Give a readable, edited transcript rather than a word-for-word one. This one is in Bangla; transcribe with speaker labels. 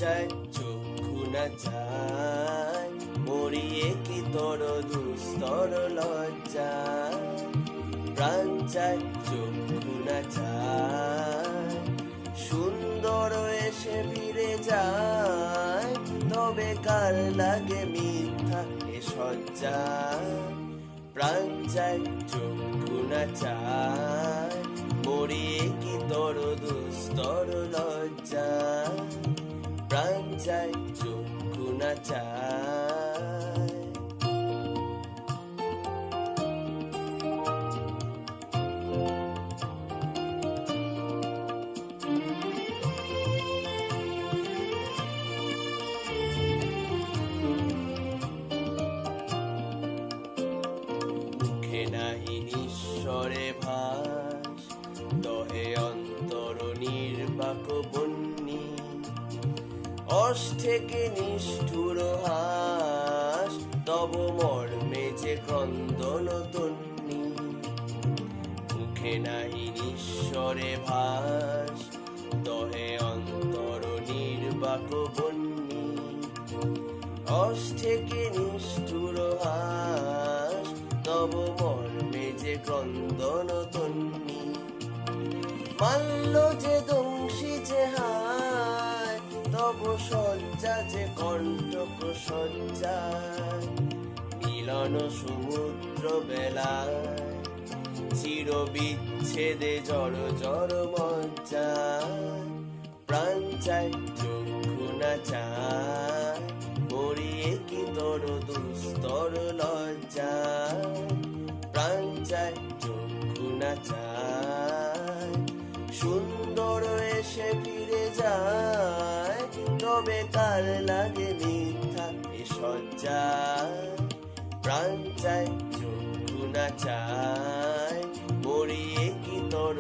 Speaker 1: চায় চক্ষু না চায়, মরিয়ে কি তোর দুস্তর লজ্জা। প্রাণ চায় চক্ষু না চায়, সুন্দর এসে ফিরে যায়, তবে কার লাগে মিথ্যা এ সজ্জা। প্রাণ চায় চক্ষু না চায়, মরিয়ে কি তোর দুস্তর লজ্জা। প্রাণ চায় চক্ষু না চায়। মুখে নাহি নিঃস্বরে ভাস, দহে অন্তর নির্বাক বন্যী। অষ্ঠেকে নিষ্ঠুর হাস, তব মর্মে যে ক্রন্দন তন্নি। মুখে নাহি নিঃস্বরে ভাস, দহে অন্তর নির্বাক বন্যী। অষ্ঠেকে নিষ্ঠুর হাস, তব মর্মে যে ক্রন্দন তন্নি। মাল্য যে দংশিছে হায়, তব সজ্জা যে কণ্টক সজ্জা। মিলন সমুদ্র বেলায়, চির বিচ্ছেদে জড় জড় মজ্জা। প্রাণ চায় চক্ষু না চায়, মরিয়ে কি তোর দুস্তর লজ্জা। প্রাণ চায় চক্ষু না চায়, সুন্দর এসে ফিরে যায়, তবে কার লাগে মিথ্যা এ সজ্জা। প্রাণ চায় চক্ষু না চায়, মরিয়ে কি তোর